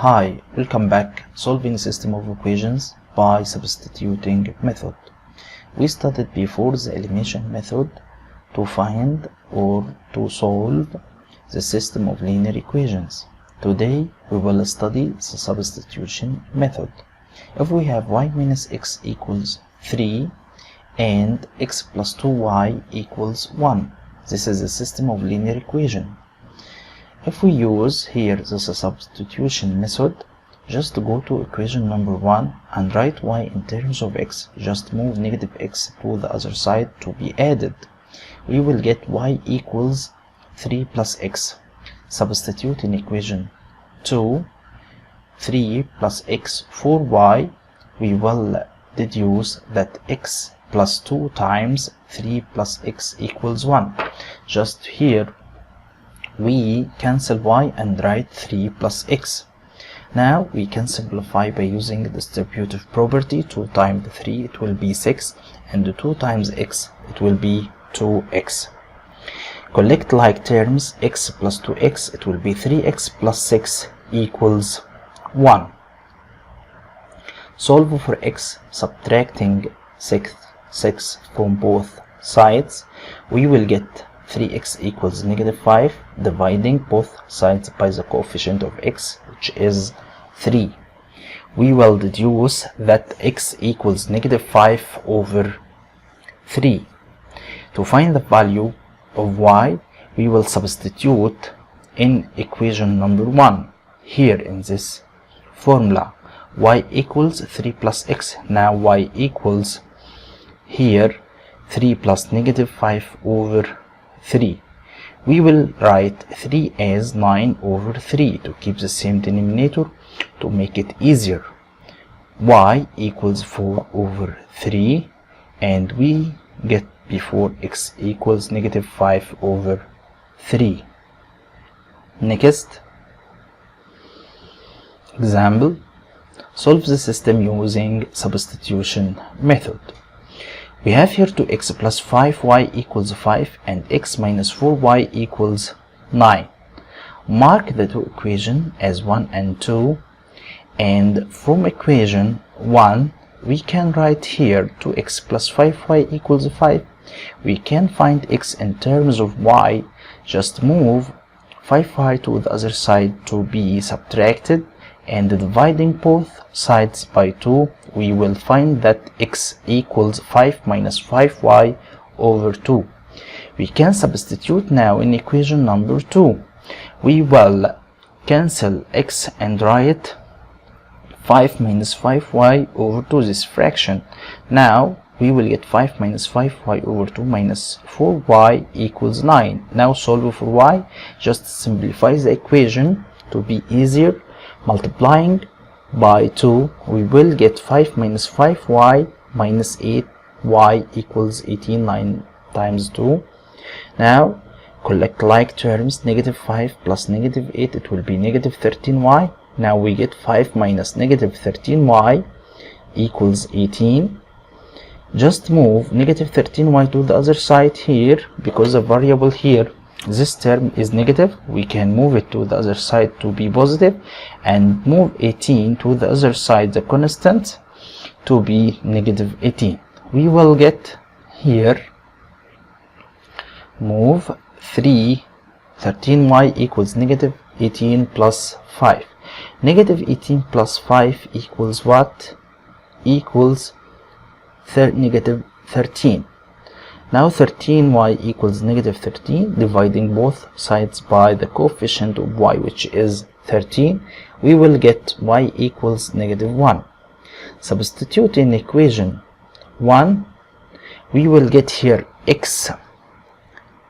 Hi, welcome back. Solving system of equations by substituting method. We studied before the elimination method to find or to solve the system of linear equations. Today we will study the substitution method. If we have y minus x equals 3 and x plus 2y equals 1, this is a system of linear equation. If we use here the substitution method, just go to equation number 1 and write y in terms of x, just move negative x to the other side to be added. We will get y equals 3 plus x. Substitute in equation 2, 3 plus x for y, we will deduce that x plus 2 times 3 plus x equals 1. Just here we cancel y and write 3 plus x. Now we can simplify by using the distributive property. 2 times 3 it will be 6, and 2 times x it will be 2x. Collect like terms, x plus 2x it will be 3x plus 6 equals 1. Solve for x, subtracting 6 from both sides. We will get 3x equals negative 5, dividing both sides by the coefficient of x, which is 3. We will deduce that x equals negative 5 over 3. To find the value of y, we will substitute in equation number 1. Here in this formula, y equals 3 plus x. Now y equals here 3 plus negative 5 over 3. We will write 3 as 9 over 3 to keep the same denominator to make it easier. Y equals 4 over 3, and we get before x equals negative 5 over 3. Next example, solve the system using substitution method. We have here 2x plus 5y equals 5 and x minus 4y equals 9. Mark the two equations as 1 and 2, and from equation 1 we can write here 2x plus 5y equals 5. We can find x in terms of y, just move 5y to the other side to be subtracted, and dividing both sides by 2, we will find that x equals 5 minus 5y over 2. We can substitute now in equation number 2. We will cancel x and write 5 minus 5y over 2, this fraction. Now we will get 5 minus 5y over 2 minus 4y equals 9. Now solve for y, just simplify the equation to be easier. Multiplying by 2, we will get 5 minus 5y minus 8y equals 18. 9 times 2. Now collect like terms, negative 5 plus negative 8 it will be negative 13y. Now we get 5 minus negative 13y equals 18. Just move negative 13y to the other side here, because the variable here, this term is negative, we can move it to the other side to be positive, and move 18 to the other side, the constant, to be negative 18. We will get here, move 13y equals negative 18 plus 5. Negative 18 plus 5 equals what? Equals negative 13. Now 13y equals negative 13, dividing both sides by the coefficient of y, which is 13, we will get y equals negative 1. Substitute in equation 1, we will get here x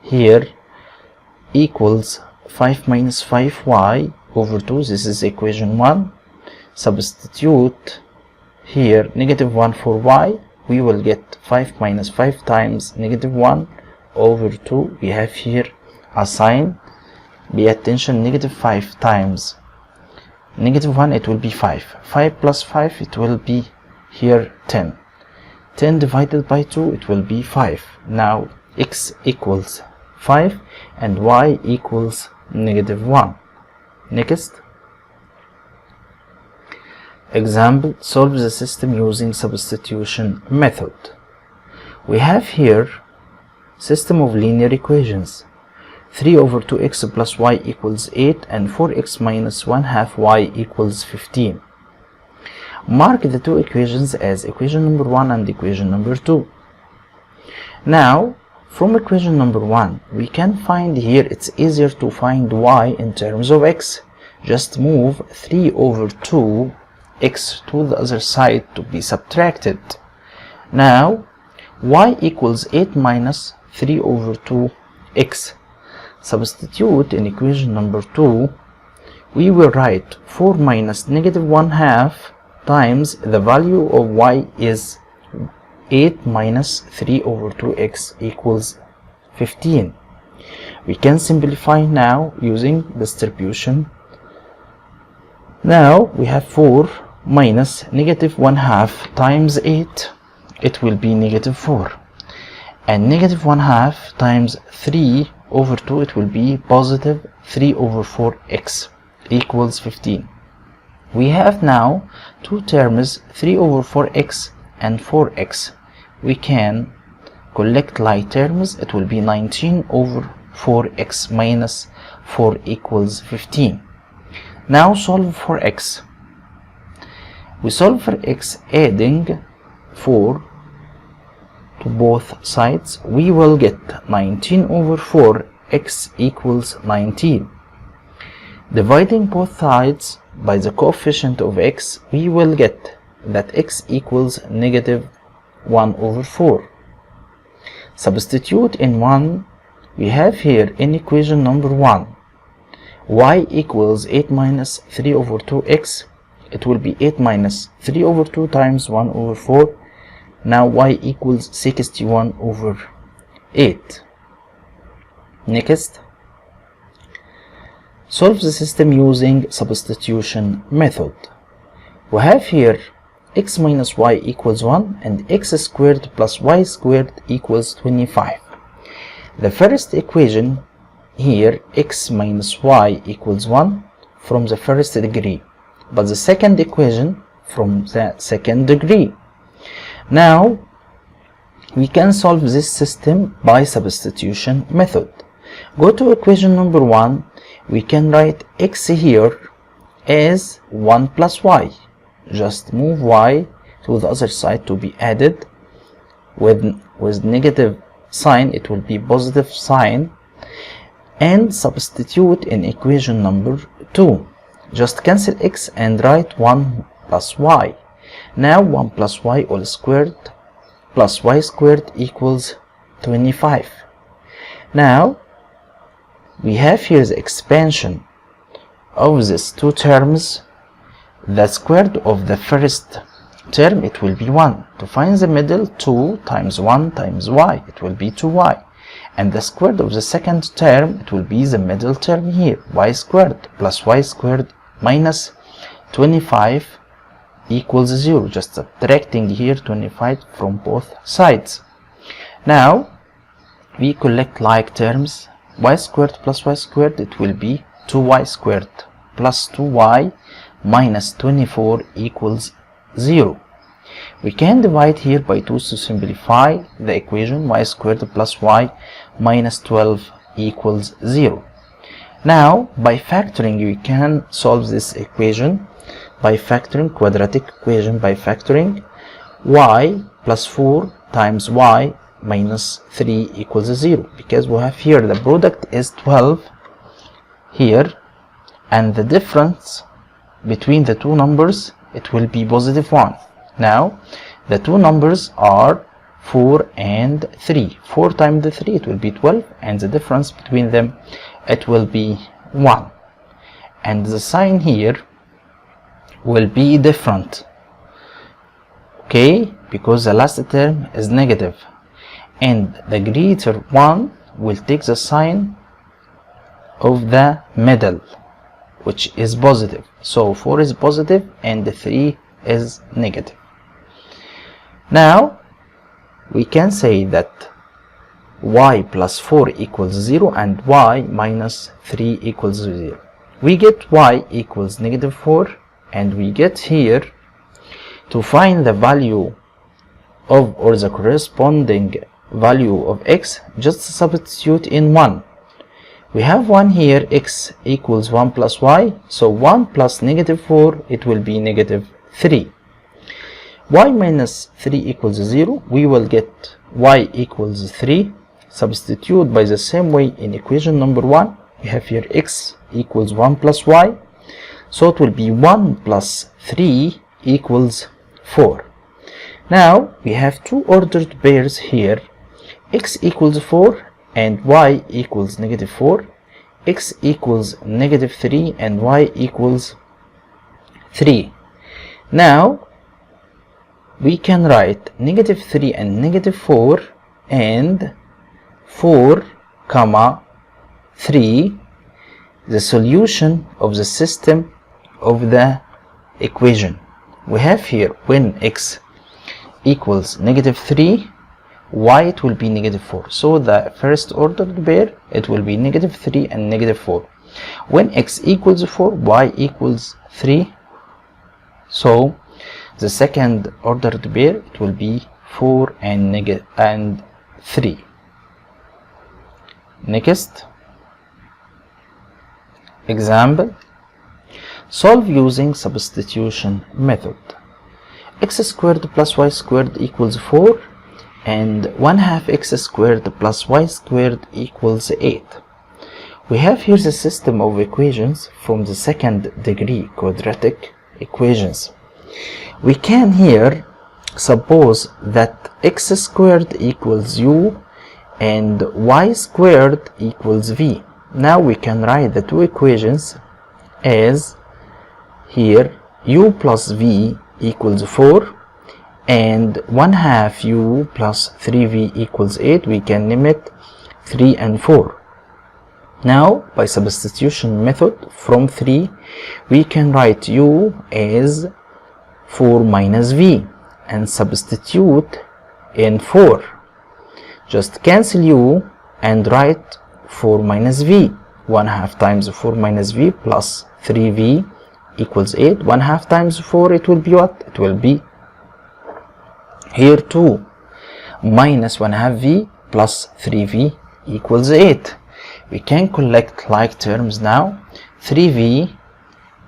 here equals 5 minus 5y over 2, this is equation 1. Substitute here negative 1 for y, we will get 5 minus 5 times negative 1 over 2. We have here a sign, pay attention, negative 5 times negative 1 it will be 5. 5 plus 5 it will be here 10. 10 divided by 2 it will be 5. Now x equals 5 and y equals negative 1. Next, Example, solve the system using substitution method. We have here system of linear equations. 3 over 2x plus y equals 8 and 4x minus 1/2 y equals 15. Mark the two equations as equation number 1 and equation number 2. Now, from equation number 1, we can find here it's easier to find y in terms of x. Just move 3 over 2x to the other side to be subtracted. Now, y equals 8 minus 3 over 2x. Substitute in equation number 2, we will write 4 minus negative 1/2 times the value of y is 8 minus 3 over 2x equals 15. We can simplify now using distribution. Now we have 4 minus negative 1/2 times 8, it will be negative 4. And negative 1/2 times 3 over 2, it will be positive 3 over 4x equals 15. We have now two terms, 3 over 4x and 4x. We can collect like terms, it will be 19 over 4x minus 4 equals 15. Now solve for x. We solve for x adding 4 to both sides. We will get 19 over 4 x equals 19. Dividing both sides by the coefficient of x, we will get that x equals negative 1 over 4. Substitute in 1, we have here in equation number 1 y equals 8 minus 3 over 2x. It will be 8 minus 3 over 2 times 1 over 4. Now y equals 61 over 8. Next, solve the system using substitution method. We have here x minus y equals 1 and x squared plus y squared equals 25. The first equation here, x minus y equals 1 from the first degree, but the second equation from the second degree. Now we can solve this system by substitution method. Go to equation number 1, we can write x here as 1 plus y. Just move y to the other side to be added. With negative sign, it will be positive sign. And substitute in equation number 2. Just cancel x and write 1 plus y. Now 1 plus y all squared plus y squared equals 25. Now we have here the expansion of these two terms. The square of the first term, it will be 1. To find the middle, 2 times 1 times y, it will be 2y. And the square of the second term, it will be the middle term here, y squared plus y squared minus 25 equals 0. Just subtracting here 25 from both sides. Now we collect like terms. Y squared plus y squared, it will be 2y squared plus 2y minus 24 equals 0. We can divide here by 2 to simplify the equation. Y squared plus y minus 12 equals 0. Now by factoring, we can solve this equation by factoring, quadratic equation by factoring. Y plus 4 times y minus 3 equals 0, because we have here the product is 12 here, and the difference between the two numbers, it will be positive 1. Now the two numbers are 4 and 3. 4 times the 3, it will be 12, and the difference between them, it will be 1. And the sign here will be different, okay, because the last term is negative, and the greater one will take the sign of the middle, which is positive. So 4 is positive and 3 is negative. Now we can say that y plus 4 equals 0 and y minus 3 equals 0. We get y equals negative 4, and we get here to find the value of, or the corresponding value of x, just substitute in 1. We have 1 here, x equals 1 plus y, so 1 plus negative 4, it will be negative 3. Y minus 3 equals 0, we will get y equals 3. Substitute by the same way in equation number 1. We have here x equals 1 plus y, so it will be 1 plus 3 equals 4. Now we have two ordered pairs here, x equals 4 and y equals negative 4, x equals negative 3 and y equals 3. Now we can write negative 3 and negative 4 and 4 comma 3, the solution of the system of the equation. We have here when x equals negative 3, y it will be negative 4. So the first ordered pair, it will be negative 3 and negative 4. When x equals 4, y equals 3. So the second ordered pair, it will be 4 and 3. Next example, solve using substitution method. X squared plus y squared equals 4 and 1/2 x squared plus y squared equals 8. We have here the system of equations from the second degree quadratic equations. We can here suppose that x squared equals u and y squared equals v. Now we can write the two equations as here u plus v equals 4 and 1/2 u plus 3v equals 8. We can name it 3 and 4. Now by substitution method from 3 we can write u as 4 minus v and substitute in 4. Just cancel u and write 4 minus v. 1/2 times 4 minus v plus 3v equals 8. 1/2 times 4, it will be what? It will be here 2 minus 1/2 v plus 3v equals 8. We can collect like terms now. 3v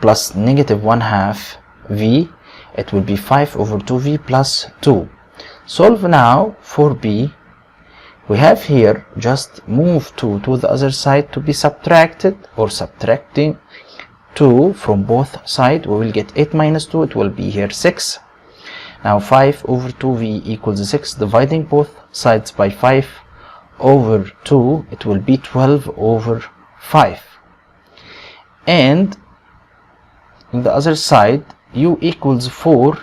plus negative 1/2 v, it will be 5 over 2v plus 2. Solve now for b. We have here just move 2 to the other side to be subtracted, or subtracting 2 from both sides. We will get 8 minus 2, it will be here 6. Now 5 over 2v equals 6. Dividing both sides by 5 over 2, it will be 12 over 5. And on the other side, u equals 4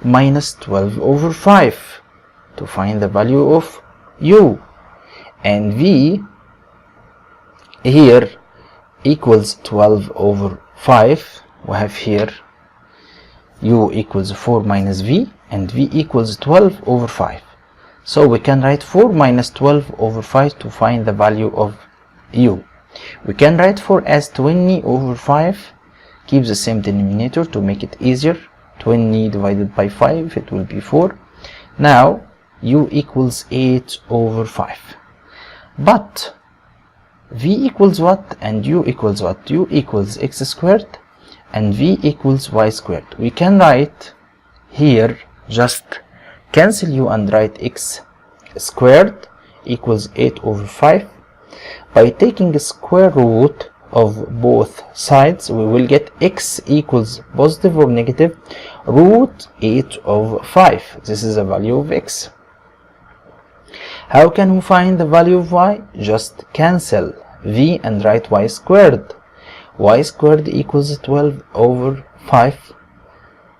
minus 12 over 5 to find the value of u. And v here equals 12 over 5. We have here u equals 4 minus v and v equals 12 over 5. So we can write 4 minus 12 over 5 to find the value of u. We can write 4 as 20 over 5. Keep the same denominator to make it easier. 20 divided by 5, it will be 4. Now u equals 8 over 5. But v equals what and u equals what? U equals x squared and v equals y squared. We can write here, just cancel u and write x squared equals 8 over 5. By taking the square root of both sides, we will get x equals positive or negative root 8 over 5. This is the value of x. How can we find the value of y? Just cancel v and write y squared. Y squared equals 12 over 5.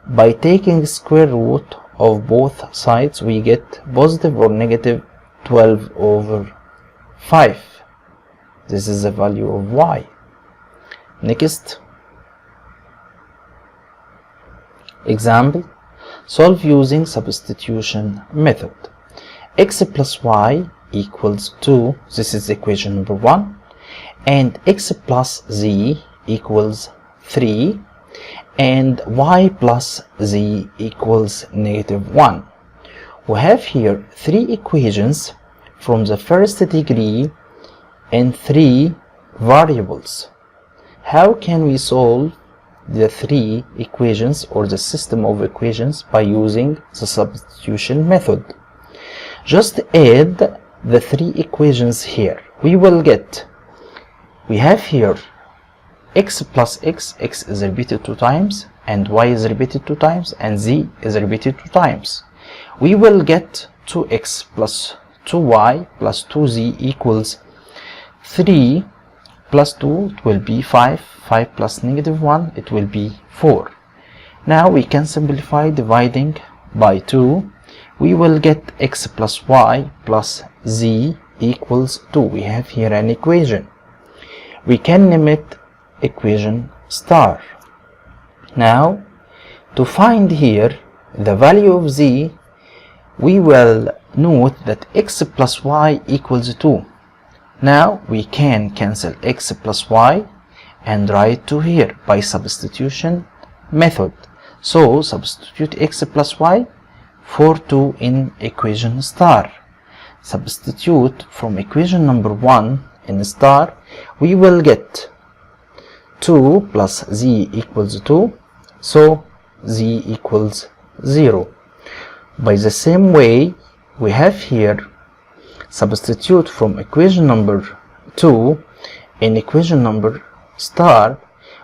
By taking the square root of both sides, we get positive or negative 12 over 5. This is the value of y. Next example, solve using substitution method. X plus y equals 2, this is equation number 1, and x plus z equals 3. and y plus z equals -1. We have here three equations from the first degree and three variables. How can we solve the three equations or the system of equations by using the substitution method? Just add the three equations here. We have here x plus x is repeated 2 times, and y is repeated 2 times, and z is repeated 2 times. We will get 2x plus 2y plus 2z equals 3 plus 2, it will be 5, 5 plus -1, it will be 4. Now we can simplify dividing by 2. We will get x plus y plus z equals 2. We have here an equation. We can name it equation star. Now to find here the value of z, we will note that x plus y equals 2. Now we can cancel x plus y and write 2 here by substitution method. So substitute x plus y for 2 in equation star. Substitute from equation number 1 in star, we will get 2 plus z equals 2, so z equals 0. By the same way, we have here substitute from equation number 2 in equation number star,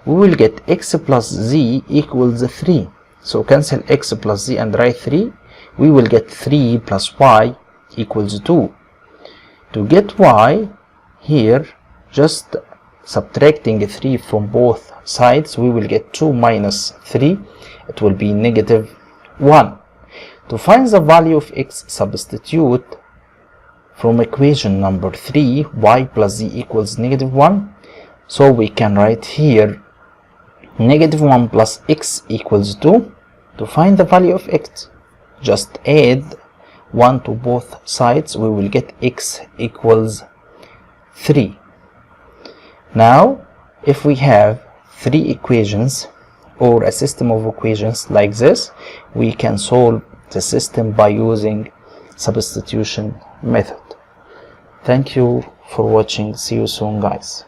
we will get x plus z equals 3. So cancel x plus z and write 3. We will get 3 plus y equals 2. To get y, here just subtracting 3 from both sides, we will get 2 minus 3, it will be -1. To find the value of x, substitute from equation number 3, y plus z equals -1. So we can write here -1 plus x equals 2. To find the value of x, just add 1 to both sides, we will get x equals 3. Now if we have three equations or a system of equations like this, we can solve the system by using substitution method. Thank you for watching. See you soon, guys.